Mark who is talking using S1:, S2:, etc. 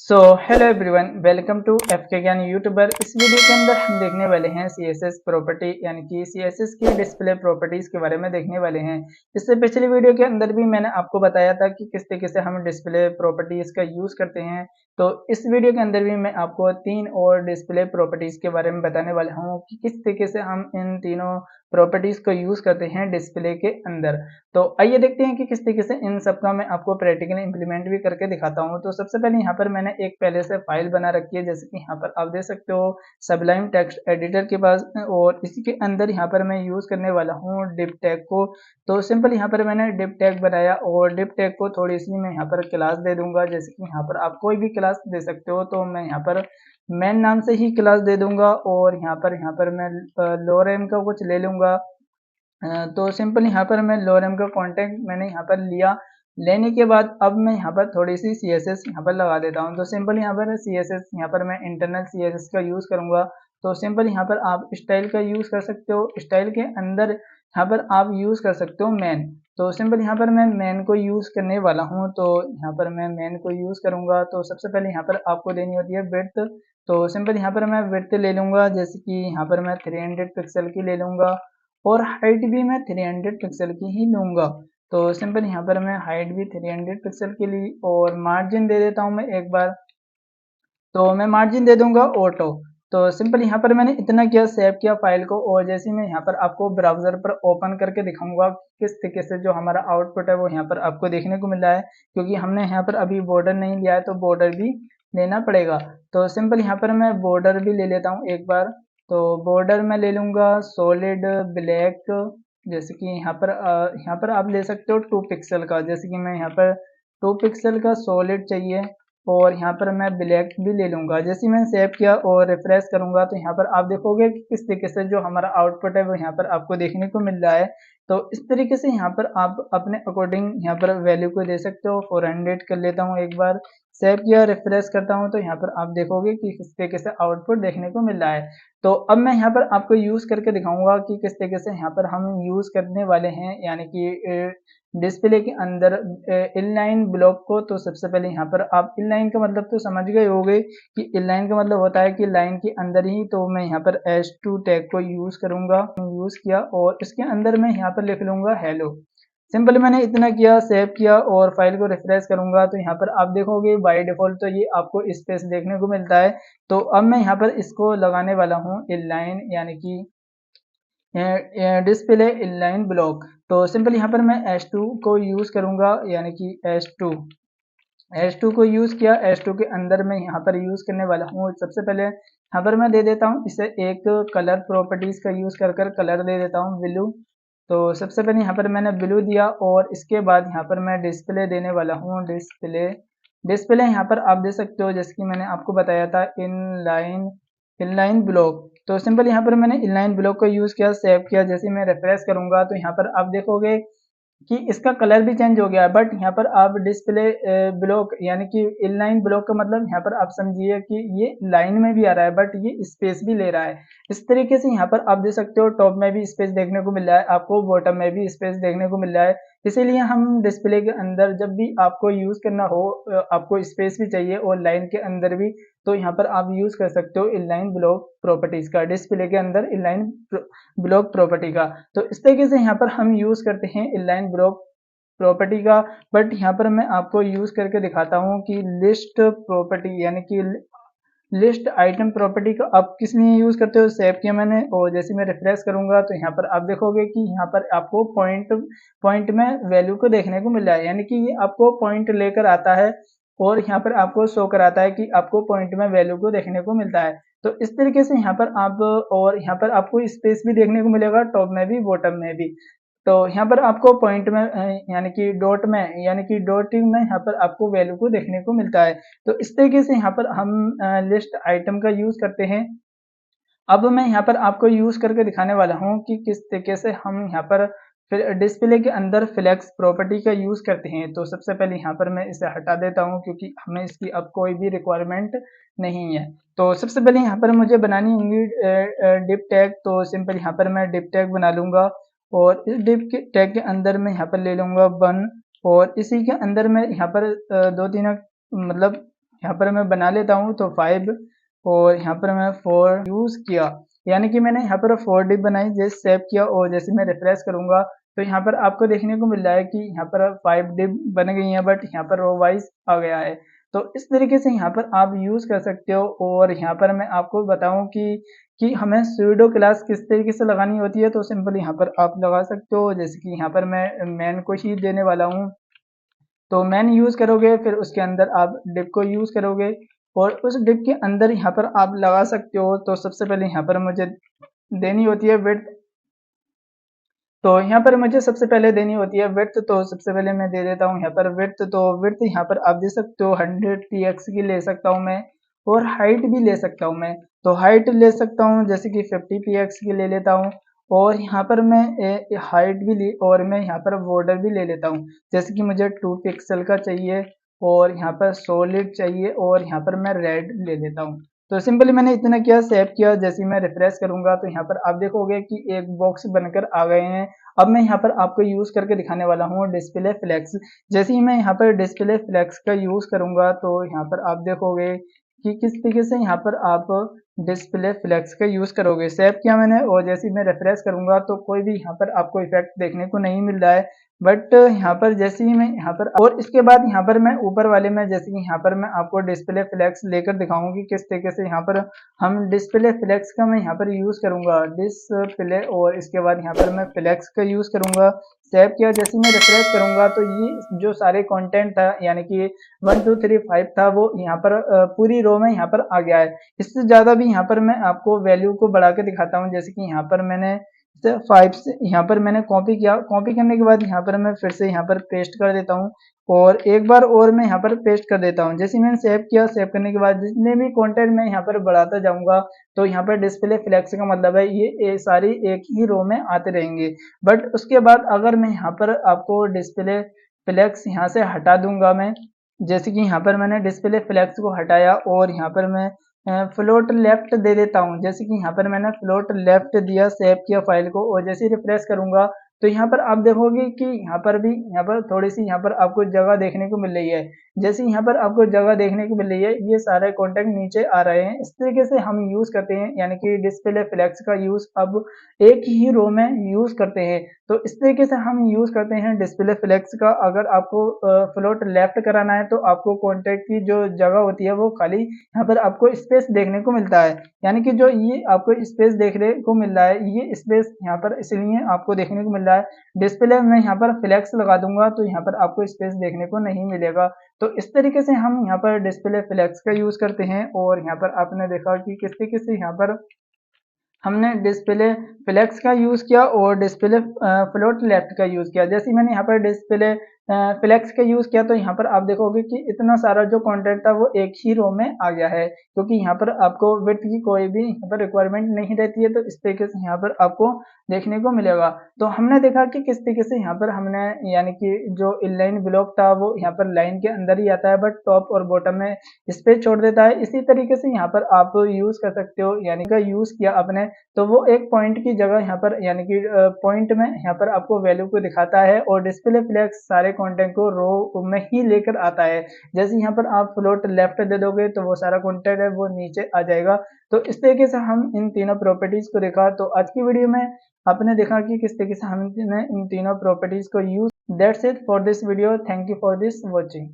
S1: So hello everyone, welcome to F K Gyan YouTuber. इस video के अंदर हम देखने वाले हैं सीएसएस प्रॉपर्टी यानी कि सीएसएस की डिस्प्ले प्रॉपर्टीज के बारे में देखने वाले हैं। इससे पिछली वीडियो के अंदर भी मैंने आपको बताया था कि किस तरीके से हम डिस्प्ले प्रॉपर्टीज का यूज करते हैं। तो इस वीडियो के अंदर भी मैं आपको 3 और डिस्प्ले प्रॉपर्टीज के बारे में बताने वाला हूँ कि किस तरीके से हम इन तीनों प्रॉपर्टीज को यूज करते हैं डिस्प्ले के अंदर। तो आइए देखते हैं कि किस तरीके से इन सब का मैं आपको प्रैक्टिकली इंप्लीमेंट भी करके दिखाता हूँ। तो सबसे पहले यहाँ पर मैंने एक पहले से फाइल बना रखी है, जैसे कि यहाँ पर आप देख सकते हो सबलाइम टेक्स्ट एडिटर के पास, और इसी के अंदर यहाँ पर मैं यूज करने वाला हूँ डिप टैग को। तो सिंपल यहाँ पर मैंने डिप टैग बनाया और डिप टैग को थोड़ी सी मैं यहाँ पर क्लास दे दूंगा, जैसे कि यहाँ पर आप कोई भी क्लास दे सकते हो। तो मैं यहाँ पर मेन नाम से ही क्लास दे दूंगा और यहाँ पर मैं लोरेम का कुछ ले लूंगा। तो सिंपल यहाँ पर मैं लोरेम का कॉन्टेक्ट मैंने यहाँ पर लिया। लेने के बाद अब मैं यहाँ पर थोड़ी सी CSS यहाँ पर लगा देता हूँ। तो सिंपल यहाँ पर CSS यहाँ पर मैं इंटरनल CSS का यूज़ करूँगा। तो सिंपल यहाँ पर आप स्टाइल का यूज़ कर सकते हो। स्टाइल के अंदर यहाँ पर आप यूज़ कर सकते हो मैन। तो सिंपल यहाँ पर मैं मैन को यूज़ करने वाला हूँ। तो यहाँ पर मैं मैन को यूज़ करूँगा। तो सबसे पहले यहाँ पर आपको देनी होती है विड्थ। तो सिंपल यहाँ पर मैं विड्थ ले लूँगा, जैसे कि यहाँ पर मैं 300 पिक्सल की ले लूँगा और हाइट भी मैं 300 पिक्सल की ही लूँगा। तो सिंपल यहाँ पर मैं हाइट भी 300 पिक्सल की ली और मार्जिन दे देता हूँ मैं एक बार। तो मैं मार्जिन दे दूंगा ऑटो। तो सिंपल यहाँ पर मैंने इतना किया, सेव किया फाइल को, और जैसे ही मैं यहाँ पर आपको ब्राउजर पर ओपन करके दिखाऊंगा किस तरीके से जो हमारा आउटपुट है वो यहाँ पर आपको देखने को मिल रहा है, क्योंकि हमने यहाँ पर अभी बॉर्डर नहीं लिया है तो बॉर्डर भी लेना पड़ेगा। तो सिंपल यहाँ पर मैं बॉर्डर भी ले लेता हूँ एक बार। तो बॉर्डर मैं ले लूंगा सॉलिड ब्लैक, जैसे कि यहाँ पर आप ले सकते हो 2 पिक्सल का, जैसे कि मैं यहाँ पर 2 पिक्सल का सॉलिड चाहिए और यहाँ पर मैं ब्लैक भी ले लूँगा। जैसे ही मैंने सेव किया और रिफ्रेश करूँगा तो यहाँ पर आप देखोगे कि किस तरीके से जो हमारा आउटपुट है वो यहाँ पर आपको देखने को मिल रहा है। तो इस तरीके से यहाँ पर आप अपने अकॉर्डिंग यहाँ पर वैल्यू को दे सकते हो। 400 कर लेता हूँ एक बार, सेव किया रिफ्रेश करता हूँ तो यहाँ पर आप देखोगे कि किस तरीके से आउटपुट देखने को मिल रहा है। तो अब मैं यहाँ पर आपको यूज़ करके दिखाऊंगा कि किस तरीके से यहाँ पर हम यूज़ करने वाले हैं, यानी कि डिस्प्ले के अंदर इनलाइन ब्लॉक को। तो सबसे पहले यहाँ पर आप इनलाइन का मतलब तो समझ गए होंगे कि इनलाइन का मतलब होता है कि लाइन के अंदर ही। तो मैं यहाँ पर H2 टैग को यूज करूंगा, यूज किया और इसके अंदर मैं यहाँ पर लिख लूंगा हेलो। सिंपल मैंने इतना किया, सेव किया और फाइल को रिफ्रेश करूंगा तो यहाँ पर आप देखोगे बाय डिफॉल्ट तो ये आपको स्पेस देखने को मिलता है। तो अब मैं यहाँ पर इसको लगाने वाला हूँ इनलाइन, यानी कि डिस्प्ले इनलाइन ब्लॉक। तो सिंपल यहाँ पर मैं H2 को यूज करूंगा, यानी कि H2 को यूज किया। H2 के अंदर मैं यहाँ पर यूज करने वाला हूँ। सबसे पहले यहाँ पर मैं दे देता हूँ इसे एक कलर प्रॉपर्टीज का यूज कर कलर दे देता हूँ ब्लू। तो सबसे पहले यहाँ पर मैंने ब्लू दिया और इसके बाद यहाँ पर मैं डिस्प्ले देने वाला हूँ। डिस्प्ले यहाँ पर आप दे सकते हो, जैसे कि मैंने आपको बताया था इनलाइन ब्लॉक। तो सिंपल यहाँ पर मैंने इनलाइन ब्लॉक को यूज किया, सेव किया। जैसे मैं रिफ्रेश करूंगा तो यहाँ पर आप देखोगे कि इसका कलर भी चेंज हो गया है। बट यहाँ पर आप डिस्प्ले ब्लॉक यानी कि इनलाइन ब्लॉक का मतलब यहाँ पर आप समझिए कि ये लाइन में भी आ रहा है बट ये स्पेस भी ले रहा है। इस तरीके से यहाँ पर आप देख सकते हो टॉप में भी स्पेस देखने को मिल रहा है, आपको बॉटम में भी स्पेस देखने को मिल रहा है। इसीलिए हम डिस्प्ले के अंदर जब भी आपको यूज करना हो, आपको स्पेस भी चाहिए और लाइन के अंदर भी, तो यहाँ पर आप यूज कर सकते हो इनलाइन ब्लॉक प्रॉपर्टीज का, डिस्प्ले के अंदर इनलाइन ब्लॉक प्रॉपर्टी का। तो इस तरीके से यहाँ पर हम यूज करते हैं इनलाइन ब्लॉक प्रॉपर्टी का। बट यहाँ पर मैं आपको यूज करके दिखाता हूँ कि लिस्ट प्रॉपर्टी यानी कि लिस्ट आइटम प्रॉपर्टी का आप किस लिए यूज करते हो। सेव किया मैंने और जैसे मैं रिफ्रेश करूंगा तो यहाँ पर आप देखोगे कि यहाँ पर आपको पॉइंट में वैल्यू को देखने को मिल रहा है, यानी कि ये आपको पॉइंट लेकर आता है और यहाँ पर आपको शो कराता है कि आपको पॉइंट में वैल्यू को देखने को मिलता है। तो इस तरीके से यहाँ पर आप, और यहाँ पर आपको स्पेस भी देखने को मिलेगा टॉप में भी बॉटम में भी। तो यहाँ पर आपको पॉइंट में यानी कि डॉट में, यानी कि डॉटिंग में यहाँ पर आपको वैल्यू को देखने को मिलता है। तो इस तरीके से यहाँ पर हम लिस्ट आइटम का यूज करते हैं। अब मैं यहाँ पर आपको यूज करके दिखाने वाला हूँ कि किस तरीके से हम यहाँ पर फिर डिस्प्ले के अंदर फ्लेक्स प्रॉपर्टी का यूज करते हैं। तो सबसे पहले यहाँ पर मैं इसे हटा देता हूँ क्योंकि हमें इसकी अब कोई भी रिक्वायरमेंट नहीं है। तो सबसे पहले यहाँ पर मुझे बनानी होंगी डिप टैग। तो सिंपल यहाँ पर मैं डिप टैग बना लूंगा और इस डिप के टैग के अंदर मैं यहाँ पर ले लूंगा 1 और इसी के अंदर मैं यहाँ पर 2-3 मतलब यहाँ पर मैं बना लेता हूँ। तो 5 और यहाँ पर मैं 4 यूज़ किया, यानी कि मैंने यहाँ पर 4 डिप बनाई, जैसे सेव किया और जैसे मैं रिफ्रेश करूँगा तो यहाँ पर आपको देखने को मिल रहा है कि यहाँ पर 5 डिप बन गई हैं, बट यहाँ पर रो वाइज आ गया है। तो इस तरीके से यहाँ पर आप यूज़ कर सकते हो। और यहाँ पर मैं आपको बताऊँ कि हमें सूडो क्लास किस तरीके से लगानी होती है, तो सिंपल यहाँ पर आप लगा सकते हो। जैसे कि यहाँ पर मैं मैन को ही देने वाला हूँ, तो मैन यूज़ करोगे, फिर उसके अंदर आप डिप को यूज़ करोगे और उस डिप के अंदर यहाँ पर आप लगा सकते हो। तो सबसे पहले यहाँ पर मुझे देनी होती है विड्थ, तो यहाँ पर मुझे सबसे पहले देनी होती है विड्थ। तो सबसे पहले मैं दे देता हूँ यहाँ पर विड्थ। तो विड्थ यहाँ पर आप दे सकते हो 100 px की ले सकता हूँ मैं, और हाइट भी ले सकता हूँ मैं। तो हाइट ले सकता हूँ जैसे कि 50 px की ले लेता हूँ, और यहाँ पर मैं हाइट भी ली, और मैं यहाँ पर बॉर्डर भी ले लेता हूँ जैसे कि मुझे 2 पिक्सल का चाहिए, और यहाँ पर सॉलिड चाहिए, और यहाँ पर मैं रेड ले लेता हूँ। तो सिंपली मैंने इतना किया, सेव किया। जैसे मैं रिफ्रेश करूंगा तो यहाँ पर आप देखोगे कि एक बॉक्स बनकर आ गए हैं। अब मैं यहाँ पर आपको यूज करके दिखाने वाला हूँ डिस्प्ले फ्लेक्स। जैसे ही मैं यहाँ पर डिस्प्ले फ्लेक्स का यूज करूंगा तो यहाँ पर आप देखोगे कि किस तरीके से यहाँ पर आप डिस्प्ले फ्लेक्स का यूज करोगे। सेव किया मैंने, और जैसे ही मैं रिफ्रेश करूंगा तो कोई भी यहाँ पर आपको इफेक्ट देखने को नहीं मिल रहा है, बट यहाँ पर जैसे ही मैं यहाँ पर, और इसके बाद यहाँ पर मैं ऊपर वाले में, जैसे कि यहाँ पर मैं आपको डिस्प्ले फ्लेक्स लेकर दिखाऊंगी किस तरीके से यहाँ पर हम डिस्प्ले फ्लेक्स का मैं यहाँ पर यूज करूंगा डिस्प्ले, और इसके बाद यहाँ पर मैं फ्लेक्स का यूज करूंगा। सेव किया, जैसे मैं रिफ्रेश करूंगा तो ये जो सारे कंटेंट था, यानी कि 1 2 3 5 था, वो यहाँ पर पूरी रो में यहाँ पर आ गया है। इससे ज्यादा भी यहाँ पर मैं आपको वैल्यू को बढ़ा के दिखाता हूँ। जैसे कि यहाँ पर मैंने 5 से यहाँ पर मैंने कॉपी किया, कॉपी करने के बाद यहाँ पर मैं फिर से यहाँ पर पेस्ट कर देता हूँ, और एक बार और मैं यहाँ पर पेस्ट कर देता हूँ। जैसे मैंने सेव किया, सेव करने के बाद जितने भी कंटेंट मैं यहाँ पर बढ़ाता जाऊंगा तो यहाँ पर डिस्प्ले फ्लेक्स का मतलब है ये सारी एक ही रो में आते रहेंगे। बट उसके बाद अगर मैं यहाँ पर आपको डिस्प्ले फ्लेक्स यहाँ से हटा दूंगा मैं, जैसे कि यहाँ पर मैंने डिस्प्ले फ्लेक्स को हटाया और यहाँ पर मैं फ्लोट लेफ्ट दे देता हूँ। जैसे कि यहाँ पर मैंने फ्लोट लेफ्ट दिया, सेव किया फाइल को, और जैसे ही रिफ्रेश करूंगा तो यहाँ पर आप देखोगे कि यहाँ पर भी यहाँ पर थोड़ी सी यहाँ पर आपको जगह देखने को मिल रही है। जैसे यहाँ पर आपको जगह देखने को मिल रही है, ये सारे कॉन्टेक्ट नीचे आ रहे हैं। इस तरीके से हम यूज करते हैं, यानी कि डिस्प्ले फ्लेक्स का यूज अब एक ही रो में यूज करते हैं। तो इस तरीके से हम यूज करते हैं डिस्प्ले फ्लेक्स का। अगर आपको फ्लोट लेफ्ट कराना है तो आपको कॉन्टेक्ट की जो जगह होती है वो खाली यहाँ पर आपको स्पेस देखने को मिलता है, यानी कि जो ये आपको स्पेस देखने को मिल रहा है, ये स्पेस यहाँ पर इसलिए आपको देखने को मिल रहा है। डिस्प्ले में यहाँ पर फ्लेक्स लगा दूंगा तो यहाँ पर आपको स्पेस देखने को नहीं मिलेगा। तो इस तरीके से हम यहाँ पर डिस्प्ले फ्लेक्स का यूज करते हैं। और यहाँ पर आपने देखा कि किस तरीके से यहाँ पर हमने डिस्प्ले फ्लेक्स का यूज किया और डिस्प्ले फ्लोट लेफ्ट का यूज किया। जैसे मैंने यहाँ पर डिस्प्ले फ्लेक्स का यूज किया तो यहाँ पर आप देखोगे कि इतना सारा जो कंटेंट था वो एक ही रो में आ गया है, क्योंकि यहाँ पर आपको विड्थ की कोई भी यहाँ पर रिक्वायरमेंट नहीं रहती है। तो इस तरीके से यहाँ पर आपको देखने को मिलेगा। तो हमने देखा कि किस तरीके से यहाँ पर हमने, यानी कि जो इनलाइन ब्लॉक था वो यहाँ पर लाइन के अंदर ही आता है, बट टॉप और बॉटम में स्पेस छोड़ देता है। इसी तरीके से यहाँ पर आप यूज कर सकते हो, यानी कि यूज किया आपने तो वो एक पॉइंट की जगह यहाँ पर, यानी कि पॉइंट में यहाँ पर आपको वैल्यू को दिखाता है, और डिस्प्ले फ्लेक्स सारे कंटेंट को रो में ही लेकर आता है। जैसे यहाँ पर आप फ्लोट लेफ्ट दे दोगे तो वो सारा कंटेंट है वो नीचे आ जाएगा। तो इस तरीके से हम इन तीनों प्रॉपर्टीज को देखा। तो आज की वीडियो में आपने देखा कि किस तरीके से हमने इन तीनों प्रॉपर्टीज को use. That's it for this video, thank you for this watching.